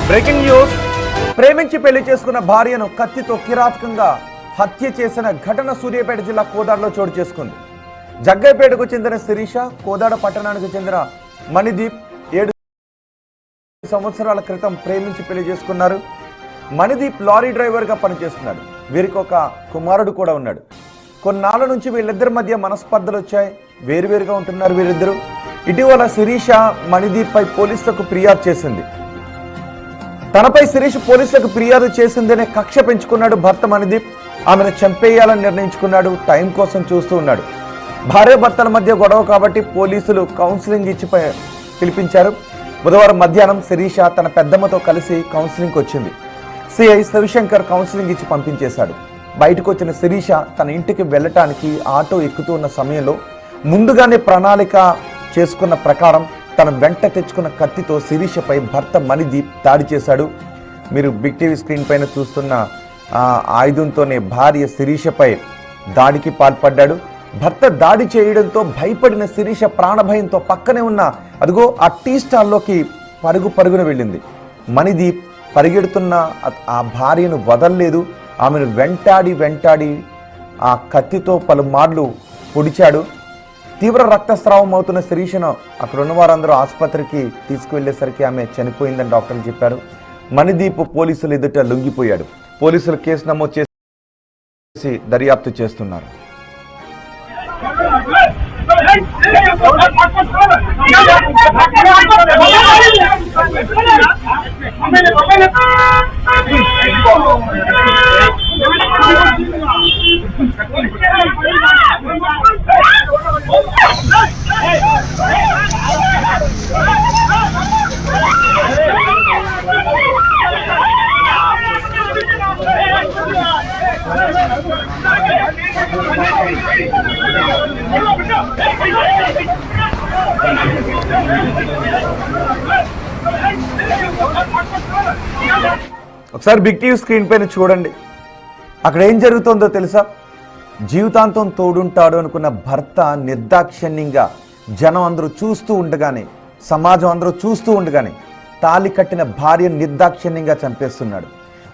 Breaking news. ప్రేమించి పెళ్లి చేసుకున్న భార్యను కత్తితో కిరాతకంగా హత్య చేసిన ఘటన సూర్యాపేట జిల్లా కోదాడలో చోటు చేసుకుంది. జగ్గైపేటకు చెందిన శిరీష, కోదాడ పట్టణానికి చెందిన మణిదీప్ 7 సంవత్సరాల క్రితం ప్రేమించి పెళ్లి చేసుకున్నారు. మణిదీప్ లారీ డ్రైవర్గా పనిచేస్తున్నాడు. వీరికి ఒక కుమారుడు కూడా ఉన్నాడు. కొన్నాళ్ళ నుంచి వీళ్ళిద్దరి మధ్య మనస్పర్ధలు వచ్చాయి. వేరువేరుగా ఉంటున్నారు వీరిద్దరూ. ఇటీవల శిరీష మణిదీప్ పై పోలీసులకు ఫిర్యాదు చేసింది. తనపై శిరీష్ పోలీసులకు ఫిర్యాదు చేసిందనే కక్ష పెంచుకున్నాడు భర్త మణిదీప్. ఆమెను చంపేయాలని నిర్ణయించుకున్నాడు. టైం కోసం చూస్తూ ఉన్నాడు. భార్యాభర్తల మధ్య గొడవ కాబట్టి పోలీసులు కౌన్సిలింగ్ ఇచ్చి పిలిపించారు. బుధవారం మధ్యాహ్నం శిరీష తన పెద్దమ్మతో కలిసి కౌన్సిలింగ్కి వచ్చింది. సిఐ శివశంకర్ కౌన్సిలింగ్ ఇచ్చి పంపించేశాడు. బయటకు వచ్చిన శిరీష తన ఇంటికి వెళ్ళటానికి ఆటో ఎక్కుతూ ఉన్న సమయంలో ముందుగానే ప్రణాళిక చేసుకున్న ప్రకారం తన వెంట తెచ్చుకున్న కత్తితో శిరీషపై భర్త మణిదీప్ దాడి చేశాడు. మీరు బిగ్ టీవీ స్క్రీన్ పైన చూస్తున్న ఆయుధంతోనే భార్య శిరీషపై దాడికి పాల్పడ్డాడు. భర్త దాడి చేయడంతో భయపడిన శిరీష ప్రాణభయంతో పక్కనే ఉన్న అదిగో ఆ టీ స్టాల్లోకి పరుగున వెళ్ళింది. మణిదీప్ పరిగెడుతున్న ఆ భార్యను వదల్లేదు. ఆమెను వెంటాడి ఆ కత్తితో పలుమార్లు పొడిచాడు. తీవ్ర రక్తస్రావం అవుతున్న శిరీషను అక్కడ ఉన్న వారందరూ ఆసుపత్రికి తీసుకువెళ్లేసరికి ఆమె చనిపోయిందని డాక్టర్లు చెప్పారు. మణిదీప్ పోలీసులు ఎదుట లొంగిపోయాడు. పోలీసులు కేసు నమోదు చేసి దర్యాప్తు చేస్తున్నారు. ఒకసారి బిగ్ టీవీ స్క్రీన్ పైన చూడండి. అక్కడ ఏం జరుగుతుందో తెలుసా? జీవితాంతం తోడుంటాడు అనుకున్న భర్త నిర్దాక్షిణ్యంగా జనం అందరూ చూస్తూ ఉండగానే, సమాజం అందరూ చూస్తూ ఉండగానే తాళి కట్టిన భార్య నిర్దాక్షిణ్యంగా చంపేస్తున్నాడు.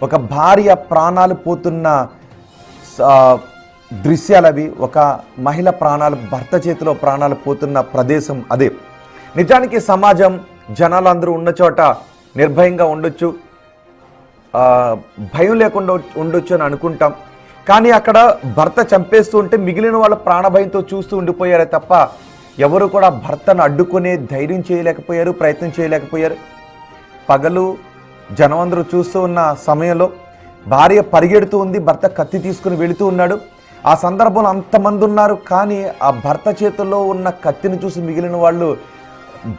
ఒక భార్య ప్రాణాలు పోతున్న దృశ్యాలవి. ఒక మహిళ ప్రాణాలు, భర్త చేతిలో ప్రాణాలు పోతున్న ప్రదేశం అదే. నిజానికి సమాజం, జనాలందరూ ఉన్న చోట నిర్భయంగా ఉండొచ్చు, భయం లేకుండా ఉండొచ్చు అని అనుకుంటాం. కానీ అక్కడ భర్త చంపేస్తూ ఉంటే మిగిలిన వాళ్ళ ప్రాణభయంతో చూస్తూ ఉండిపోయారే తప్ప ఎవరు కూడా భర్తను అడ్డుకునే ధైర్యం చేయలేకపోయారు, ప్రయత్నం చేయలేకపోయారు. పగలు జనం అందరూ చూస్తూ ఉన్న సమయంలో భార్య పరిగెడుతూ ఉంది, భర్త కత్తి తీసుకుని వెళుతూ ఉన్నాడు. ఆ సందర్భంలో అంతమంది ఉన్నారు. కానీ ఆ భర్త చేతుల్లో ఉన్న కత్తిని చూసి మిగిలిన వాళ్ళు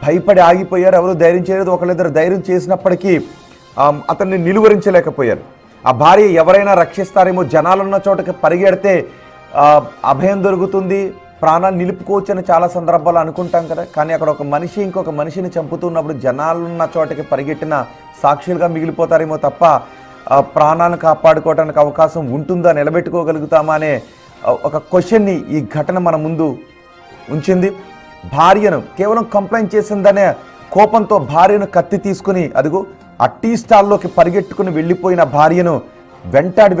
భయపడి ఆగిపోయారు. ఎవరు ధైర్యం చేయలేదు. ఒకళ్ళిద్దరు ధైర్యం చేసినప్పటికీ అతన్ని నిలువరించలేకపోయారు. ఆ భార్య ఎవరైనా రక్షిస్తారేమో, జనాలున్న చోటకి పరిగెడితే అభయం దొరుకుతుంది, ప్రాణాలు నిలుపుకోవచ్చు అని చాలా సందర్భాలు అనుకుంటాం కదా. కానీ అక్కడ ఒక మనిషి ఇంకొక మనిషిని చంపుతున్నప్పుడు జనాలున్న చోటకి పరిగెట్టిన సాక్షులుగా మిగిలిపోతారేమో తప్ప ప్రాణాలను కాపాడుకోవడానికి అవకాశం ఉంటుందా, నిలబెట్టుకోగలుగుతామా అనే ఒక క్వశ్చన్ని ఈ ఘటన మన ముందు ఉంచింది. భార్యను కేవలం కంప్లైంట్ చేసిందనే కోపంతో భార్యను కత్తి తీసుకుని అదిగో ఆ టీ స్టాల్లోకి పరిగెట్టుకుని వెళ్ళిపోయిన భార్యను వెంటాడి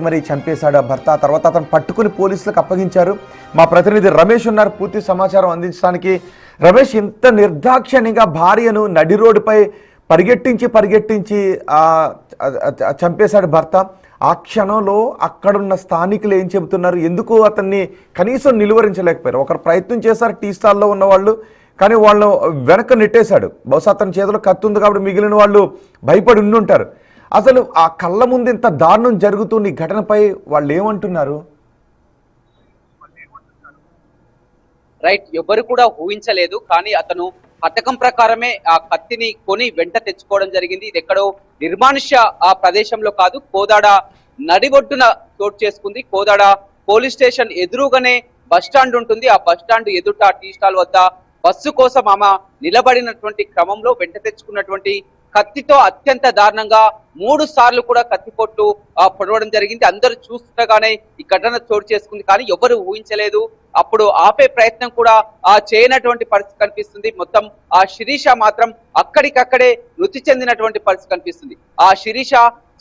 మరీ చంపేశాడు ఆ భర్త. తర్వాత అతను పట్టుకుని పోలీసులకు అప్పగించారు. మా ప్రతినిధి రమేష్ ఉన్నారు పూర్తి సమాచారం అందించడానికి. రమేష్, ఇంత నిర్దాక్షిణ్యంగా భార్యను నడి రోడ్డుపై పరిగెట్టించి చంపేశాడు భర్త. ఆ క్షణంలో అక్కడున్న స్థానికులు ఏం చెబుతున్నారు? ఎందుకు అతన్ని కనీసం నిలువరించలేకపోయారు? ఒకరు ప్రయత్నం చేశారు టీ స్టాల్లో ఉన్న వాళ్ళు, కానీ వాళ్ళు వెనక నెట్టేశాడు. బహుశా అతని చేతిలో కత్తి ఉంది కాబట్టి మిగిలిన వాళ్ళు భయపడి ఉండుంటారు. అసలు ఆ కళ్ళ ముందు ఇంత దారుణం జరుగుతున్న ఈ ఘటనపై వాళ్ళు ఏమంటున్నారు? రైట్, ఎవరు కూడా ఊహించలేదు. కానీ అతను పథకం ప్రకారమే ఆ కత్తిని కొని వెంట తెచ్చుకోవడం జరిగింది. ఇది ఎక్కడో నిర్మానుష్య ఆ ప్రదేశంలో కాదు, కోదాడ నడిబొడ్డున చోటు చేసుకుంది. కోదాడ పోలీస్ స్టేషన్ ఎదురుగానే బస్ స్టాండ్ ఉంటుంది. ఆ బస్ స్టాండ్ ఎదుట టీ స్టాల్ వద్ద బస్సు కోసం ఆమె నిలబడినటువంటి క్రమంలో వెంట తెచ్చుకున్నటువంటి కత్తితో అత్యంత దారుణంగా 3 సార్లు కూడా కత్తిపోట్లు పొడవడం జరిగింది. అందరూ చూస్తుండగానే ఈ ఘటన చోటు చేసుకుంది. కానీ ఎవరు ఊహించలేదు. అప్పుడు ఆపే ప్రయత్నం కూడా చేయనటువంటి పరిస్థితి కనిపిస్తుంది. మొత్తం ఆ శిరీష మాత్రం అక్కడికక్కడే మృతి చెందినటువంటి పరిస్థితి కనిపిస్తుంది. ఆ శిరీష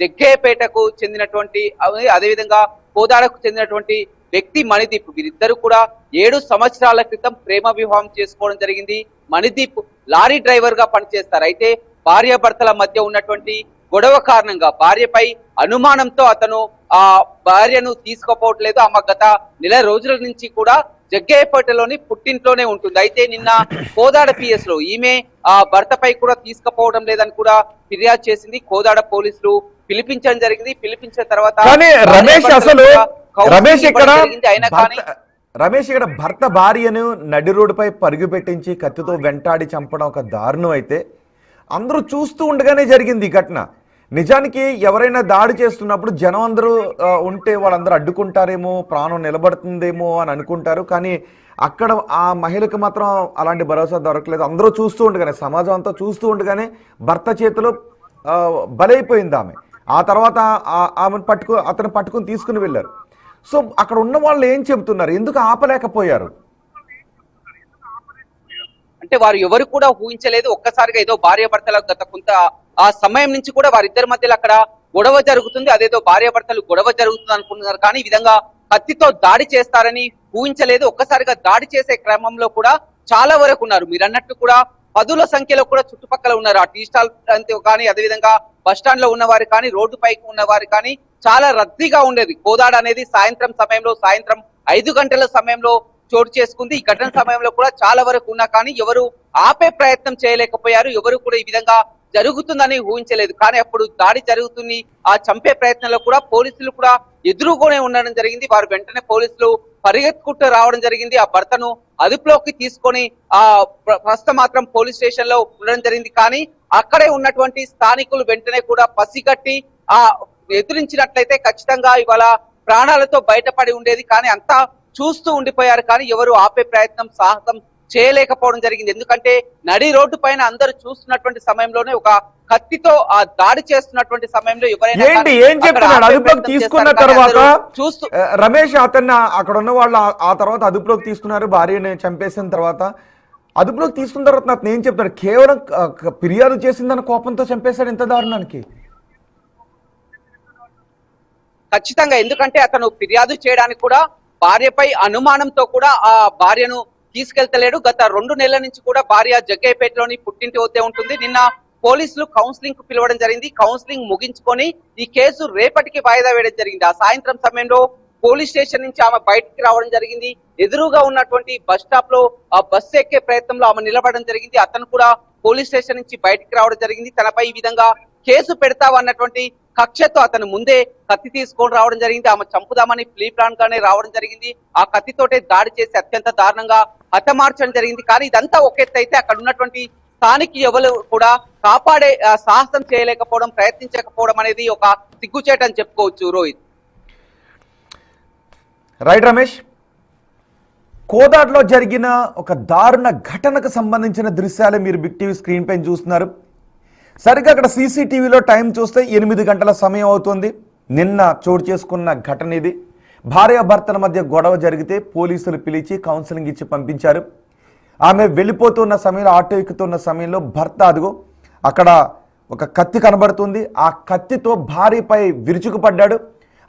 జగ్గయ్యపేటకు చెందినటువంటి అదేవిధంగా కోదాడకు చెందినటువంటి వ్యక్తి మణిదీప్. వీరిద్దరు కూడా 7 సంవత్సరాల క్రితం ప్రేమ వివాహం చేసుకోవడం జరిగింది. మణిదీప్ లారీ డ్రైవర్ గా పనిచేస్తారు. అయితే భార్యాభర్తల మధ్య ఉన్నటువంటి గొడవ కారణంగా భార్యపై అనుమానంతో అతను ఆ భార్యను తీసుకోపోవట్లేదు. ఆమె గత నెల రోజుల నుంచి కూడా జగ్గయ్యపేటలోని పుట్టింట్లోనే ఉంటుంది. అయితే నిన్న కోదాడ పిఎస్ లో ఈమె ఆ భర్తపై కూడా తీసుకుపోవడం లేదని కూడా ఫిర్యాదు చేసింది. కోదాడ పోలీసులు పిలిపించడం జరిగింది. పిలిపించిన తర్వాత రమేష్ ఇక్కడ భర్త భార్యను నడి రోడ్డుపై పరుగు పెట్టించి కత్తితో వెంటాడి చంపడం ఒక దారుణం అయితే అందరూ చూస్తూ ఉండగానే జరిగింది ఈ ఘటన. నిజానికి ఎవరైనా దాడి చేస్తున్నప్పుడు జనం అందరూ ఉంటే వాళ్ళందరూ అడ్డుకుంటారేమో, ప్రాణం నిలబడుతుందేమో అని అనుకుంటారు. కానీ అక్కడ ఆ మహిళకు మాత్రం అలాంటి భరోసా దొరకలేదు. అందరూ చూస్తూ ఉండగానే, సమాజం అంతా చూస్తూ ఉండగానే భర్త చేతిలో బలైపోయింది ఆమె. ఆ తర్వాత అతను పట్టుకుని తీసుకుని వెళ్ళారు. సో అక్కడ ఉన్న వాళ్ళు ఏం చెబుతున్నారు, ఎందుకు ఆపలేకపోయారు? అంటే వారు ఎవరు కూడా ఊహించలేదు. ఒక్కసారిగా ఏదో భార్యాభర్తలకు గత కొంత ఆ సమయం నుంచి కూడా వారిద్దరి మధ్యలో అక్కడ గొడవ జరుగుతుంది, అదేదో భార్యాభర్తలు గొడవ జరుగుతుంది అనుకుంటున్నారు. కానీ ఈ విధంగా కత్తితో దాడి చేస్తారని ఊహించలేదు. ఒక్కసారిగా దాడి చేసే క్రమంలో కూడా చాలా వరకు ఉన్నారు. మీరు అన్నట్టు కూడా 10ల సంఖ్యలో కూడా చుట్టుపక్కల ఉన్నారు. ఆ టీ స్టాల్ కానీ అదేవిధంగా బస్ స్టాండ్ లో ఉన్నవారు కానీ రోడ్డు పైకి ఉన్నవారు కానీ చాలా రద్దీగా ఉండేది. కోదాడ అనేది సాయంత్రం 5 గంటల సమయంలో చోటు చేసుకుంది. ఈ ఘటన సమయంలో కూడా చాలా వరకు ఉన్నా కానీ ఎవరు ఆపే ప్రయత్నం చేయలేకపోయారు. ఎవరు కూడా ఈ విధంగా జరుగుతుందని ఊహించలేదు. కానీ అప్పుడు దాడి జరుగుతుంది, ఆ చంపే ప్రయత్నంలో కూడా పోలీసులు కూడా ఎదురుగానే ఉండడం జరిగింది. వారు వెంటనే పోలీసులు పరిగెత్తుకుంటూ రావడం జరిగింది. ఆ భర్తను అదుపులోకి తీసుకొని ఆ ప్రస్తుతం మాత్రం పోలీస్ స్టేషన్ లో ఉండడం జరిగింది. కానీ అక్కడే ఉన్నటువంటి స్థానికులు వెంటనే కూడా పసిగట్టి ఆ ఎదురించినట్లయితే ఖచ్చితంగా ఇవాళ ప్రాణాలతో బయటపడి ఉండేది. కానీ అంతా చూస్తూ ఉండిపోయారు. కానీ ఎవరు ఆపే ప్రయత్నం సాహసం చేయలేకపోవడం జరిగింది. ఎందుకంటే నడి రోడ్డు పైన అందరూ చూస్తున్నటువంటి సమయంలోనే ఒక కత్తితో ఆ దాడి చేస్తున్నటువంటి సమయంలో ఎవరైనా ఏం చెప్తున్నాడు అదుపులోకి తీసుకున్న తర్వాత చూస్తూ రమేష్ అతన్ని అక్కడ ఉన్న వాళ్ళు ఆ తర్వాత అదుపులోకి తీసుకున్నారు. భార్యని చంపేసిన తర్వాత అదుపులోకి తీసుకున్న తర్వాత నాకు ఏం చెప్తాడు, కేవలం ఫిర్యాదు చేసిందని కోపంతో చంపేశాడు. ఎంత దారుణానికి ఖచ్చితంగా. ఎందుకంటే అతను ఫిర్యాదు చేయడానికి కూడా భార్యపై అనుమానంతో కూడా ఆ భార్యను తీసుకెళ్తలేడు. గత 2 నెలల నుంచి కూడా భార్య జగ్గయ్యపేటలోని పుట్టింటి వద్దే ఉంటుంది. నిన్న పోలీసులు కౌన్సిలింగ్ కు పిలవడం జరిగింది. కౌన్సిలింగ్ ముగించుకొని ఈ కేసు రేపటికి వాయిదా వేయడం జరిగింది. ఆ సాయంత్రం సమయంలో పోలీస్ స్టేషన్ నుంచి ఆమె బయటికి రావడం జరిగింది. ఎదురుగా ఉన్నటువంటి బస్ స్టాప్ లో ఆ బస్సు ఎక్కే ప్రయత్నంలో ఆమె నిలబడడం జరిగింది. అతను కూడా పోలీస్ స్టేషన్ నుంచి బయటికి రావడం జరిగింది. తనపై ఈ విధంగా కేసు పెడతావు అన్నటువంటి కక్షతో అతను ముందే కత్తి తీసుకొని రావడం జరిగింది. ఆమె చంపుదామని ప్రీ ప్లాన్ గానే రావడం జరిగింది. ఆ కత్తితోటే దాడి చేసి అత్యంత దారుణంగా హతమార్చడం జరిగింది. కానీ ఇదంతా ఒక ఎత్తు అయితే అక్కడ ఉన్నటువంటి స్థానిక ఎవరు కూడా కాపాడే సాహసం చేయలేకపోవడం, ప్రయత్నించకపోవడం అనేది ఒక సిగ్గుచేట అని చెప్పుకోవచ్చు. రోహిత్. రైట్ రమేష్, కోదాడలో జరిగిన ఒక దారుణ ఘటనకు సంబంధించిన దృశ్యాలే మీరు బిగ్ టీవీ స్క్రీన్ పైన చూస్తున్నారు. సరిగ్గా అక్కడ సీసీటీవీలో టైం చూస్తే 8 గంటల సమయం అవుతుంది. నిన్న చోటు చేసుకున్న ఘటన ఇది. భార్యాభర్తల మధ్య గొడవ జరిగితే పోలీసులు పిలిచి కౌన్సిలింగ్ ఇచ్చి పంపించారు. ఆమె వెళ్ళిపోతున్న సమయంలో, ఆటో ఎక్కుతున్న సమయంలో భర్త అదుగో అక్కడ ఒక కత్తి కనబడుతుంది. ఆ కత్తితో భార్యపై విరుచుకుపడ్డాడు.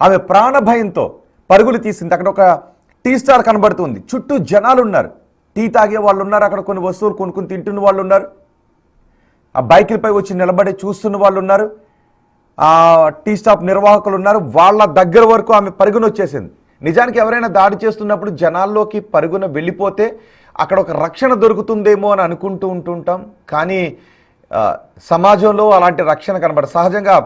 ఆమె ప్రాణభయంతో పరుగులు తీసింది. అక్కడ ఒక టీ స్టాల్ కనబడుతుంది. చుట్టూ జనాలు ఉన్నారు, టీ తాగే వాళ్ళు ఉన్నారు, అక్కడ కొన్ని వస్తువులు కొనుక్కుని తింటున్న వాళ్ళు ఉన్నారు, ఆ బైకులపై వచ్చి నిలబడి చూస్తున్న వాళ్ళు ఉన్నారు, ఆ టీ స్టాప్ నిర్వాహకులు ఉన్నారు. వాళ్ళ దగ్గర వరకు ఆమె పరుగున వచ్చేసింది. నిజానికి ఎవరైనా దాడి చేస్తున్నప్పుడు జనాల్లోకి పరుగున వెళ్ళిపోతే అక్కడ ఒక రక్షణ దొరుకుతుందేమో అని అనుకుంటూ ఉంటుంటాం. కానీ సమాజంలో అలాంటి రక్షణ కనబడదు. సహజంగా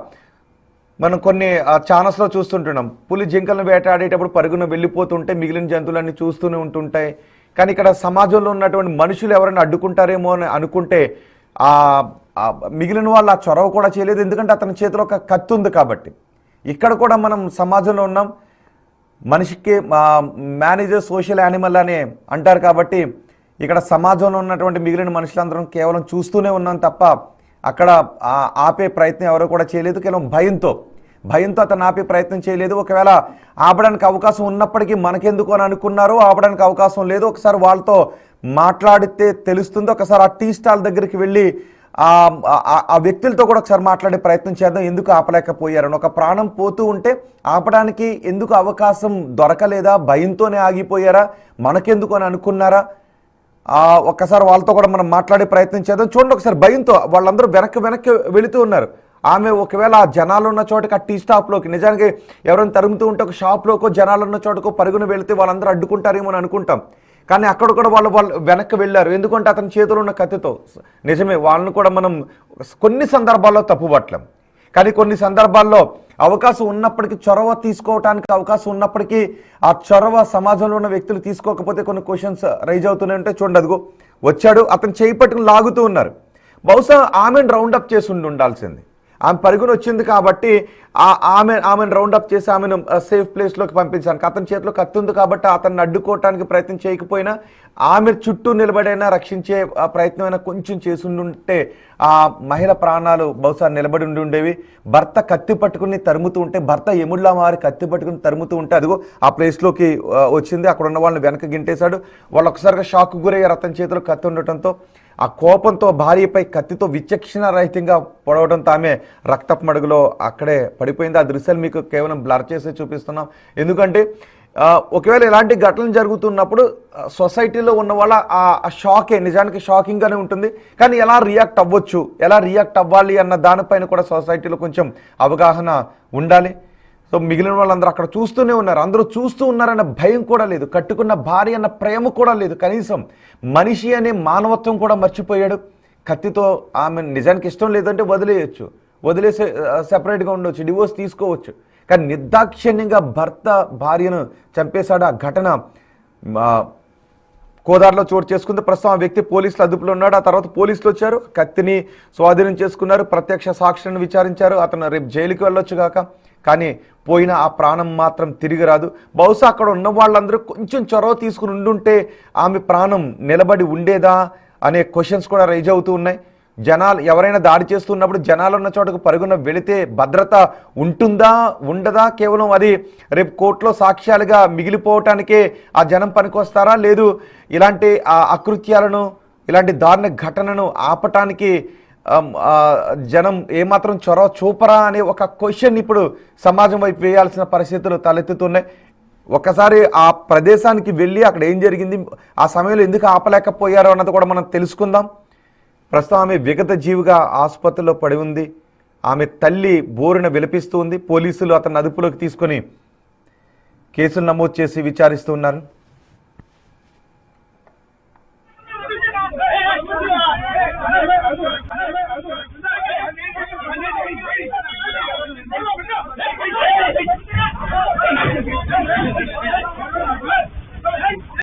మనం కొన్ని ఛానల్స్లో చూస్తుంటున్నాం, పులి జింకలను వేటాడేటప్పుడు పరుగున వెళ్ళిపోతుంటే మిగిలిన జంతువులన్నీ చూస్తూనే ఉంటుంటాయి. కానీ ఇక్కడ సమాజంలో ఉన్నటువంటి మనుషులు ఎవరైనా అడ్డుకుంటారేమో అని అనుకుంటే మిగిలిన వాళ్ళు ఆ చొరవ కూడా చేయలేదు. ఎందుకంటే అతని చేతిలో ఒక కత్తి ఉంది కాబట్టి. ఇక్కడ కూడా మనం సమాజంలో ఉన్నాం. మనిషికి మేనేజర్ సోషల్ యానిమల్ అని అంటారు కాబట్టి ఇక్కడ సమాజంలో ఉన్నటువంటి మిగిలిన మనుషులందరం కేవలం చూస్తూనే ఉన్నాం తప్ప అక్కడ ఆపే ప్రయత్నం ఎవరో కూడా చేయలేదు. కేవలం భయంతో అతను ఆపే ప్రయత్నం చేయలేదు. ఒకవేళ ఆపడానికి అవకాశం ఉన్నప్పటికీ మనకెందుకు అని అనుకున్నారో ఆపడానికి అవకాశం లేదు. ఒకసారి వాళ్ళతో మాట్లాడితే తెలుస్తుంది. ఒకసారి ఆ టీ స్టాల్ దగ్గరికి వెళ్ళి ఆ వ్యక్తులతో కూడా ఒకసారి మాట్లాడే ప్రయత్నం చేద్దాం, ఎందుకు ఆపలేకపోయారని. ఒక ప్రాణం పోతూ ఉంటే ఆపడానికి ఎందుకు అవకాశం దొరకలేదా? భయంతోనే ఆగిపోయారా? మనకెందుకు అని అనుకున్నారా? ఒక్కసారి వాళ్ళతో కూడా మనం మాట్లాడే ప్రయత్నం చేద్దాం. చూడండి, ఒకసారి భయంతో వాళ్ళందరూ వెనక్కి వెళుతూ ఉన్నారు. ఆమె ఒకవేళ ఆ జనాలు ఉన్న చోటకి, ఆ టీ స్టాప్లోకి, నిజానికి ఎవరైనా తరుముతూ ఉంటే ఒక షాప్లోకో జనాలు ఉన్న చోటకో పరుగున వెళితే వాళ్ళందరూ అడ్డుకుంటారేమో అని అనుకుంటాం. కానీ అక్కడ కూడా వాళ్ళు వెనక్కి వెళ్ళారు. ఎందుకంటే అతని చేతిలో ఉన్న కత్తితో. నిజమే, వాళ్ళని కూడా మనం కొన్ని సందర్భాల్లో తప్పుపట్టలేం. కానీ కొన్ని సందర్భాల్లో అవకాశం ఉన్నప్పటికీ, చొరవ తీసుకోవడానికి అవకాశం ఉన్నప్పటికీ ఆ చొరవ సమాజంలో ఉన్న వ్యక్తులు తీసుకోకపోతే కొన్ని క్వశ్చన్స్ రైజ్ అవుతూనే ఉంటాయి. చూడండి, అదిగో వచ్చాడు, అతను చేయి పట్టుకుని లాగుతూ ఉన్నారు. బహుశా ఆమెను రౌండప్ చేసి ఉండాల్సింది. ఆమె పరుగున వచ్చింది కాబట్టి ఆమెను రౌండప్ చేసి ఆమెను సేఫ్ ప్లేస్లోకి పంపించాను. అతని చేతిలో కత్తి ఉంది కాబట్టి అతన్ని అడ్డుకోవటానికి ప్రయత్నం చేయకపోయినా ఆమె చుట్టూ నిలబడైనా రక్షించే ప్రయత్నమైనా కొంచెం చేసి ఉంటే ఆ మహిళ ప్రాణాలు బహుశా నిలబడి ఉండేవి. భర్త కత్తి పట్టుకుని తరుముతూ ఉంటే, భర్త ఎముడిలా మారి కత్తి పట్టుకుని తరుముతూ ఉంటే అదిగో ఆ ప్లేస్లోకి వచ్చింది. అక్కడ ఉన్న వాళ్ళని వెనక గింటేశాడు. వాళ్ళు ఒకసారిగా షాక్ గురయ్యారు. అతని చేతిలో కత్తి ఉండటంతో ఆ కోపంతో భార్యపై కత్తితో విచక్షణ రహితంగా పొడవడంతో ఆమె రక్తపు మడుగులో అక్కడే పడిపోయింది. ఆ దృశ్యాలు మీకు కేవలం బ్లర్ చేసి చూపిస్తున్నాం. ఎందుకంటే ఒకవేళ ఇలాంటి ఘటనలు జరుగుతున్నప్పుడు సొసైటీలో ఉన్న వాళ్ళ ఆ షాకే నిజానికి షాకింగ్గానే ఉంటుంది. కానీ ఎలా రియాక్ట్ అవ్వచ్చు, ఎలా రియాక్ట్ అవ్వాలి అన్న దానిపైన కూడా సొసైటీలో కొంచెం అవగాహన ఉండాలి. సో మిగిలిన వాళ్ళందరూ అక్కడ చూస్తూనే ఉన్నారు. అందరూ చూస్తూ ఉన్నారన్న భయం కూడా లేదు. కట్టుకున్న భార్య అన్న ప్రేమ కూడా లేదు. కనీసం మనిషి అనే మానవత్వం కూడా మర్చిపోయాడు. కత్తితో ఆమె నిజానికి ఇష్టం లేదంటే వదిలేసి సెపరేట్గా ఉండవచ్చు, డివోర్స్ తీసుకోవచ్చు. కానీ నిర్దాక్షిణ్యంగా భర్త భార్యను చంపేశాడు. ఆ ఘటన కోదాడలో చోటు చేసుకుంది. ప్రస్తుతం ఆ వ్యక్తి పోలీసుల అదుపులో ఉన్నాడు. ఆ తర్వాత పోలీసులు వచ్చారు, కత్తిని స్వాధీనం చేసుకున్నారు, ప్రత్యక్ష సాక్షులను విచారించారు. అతను రేపు జైలుకి వెళ్ళొచ్చు కాక, కానీ పోయిన ఆ ప్రాణం మాత్రం తిరిగి రాదు. బహుశా అక్కడ ఉన్న వాళ్ళందరూ కొంచెం చొరవ తీసుకుని ఉండుంటే ఆమె ప్రాణం నిలబడి ఉండేదా అనే క్వశ్చన్స్ కూడా రైజ్ అవుతూ ఉన్నాయి. జనాలు ఎవరైనా దాడి చేస్తున్నప్పుడు జనాలు ఉన్న చోటకు పరుగున వెళితే భద్రత ఉంటుందా ఉండదా? కేవలం అది రేపు కోర్టులో సాక్ష్యాలుగా మిగిలిపోవటానికే ఆ జనం పనికొస్తారా? లేదు ఇలాంటి అకృత్యాలను, ఇలాంటి దారుణ ఘటనను ఆపటానికి జనం ఏమాత్రం చొరవ చూపరా అనే ఒక క్వశ్చన్ ఇప్పుడు సమాజం వైపు వేయాల్సిన పరిస్థితులు తలెత్తుతున్నాయి. ఒకసారి ఆ ప్రదేశానికి వెళ్ళి అక్కడ ఏం జరిగింది, ఆ సమయంలో ఎందుకు ఆపలేకపోయారో అన్నది కూడా మనం తెలుసుకుందాం. ప్రస్తుతం ఆమె విగత జీవిగా ఆసుపత్రిలో పడి ఉంది. ఆమె తల్లి బోరున విలపిస్తూ ఉంది. పోలీసులు అతన్ని అదుపులోకి తీసుకొని కేసులు నమోదు చేసి విచారిస్తూ ఉన్నారు.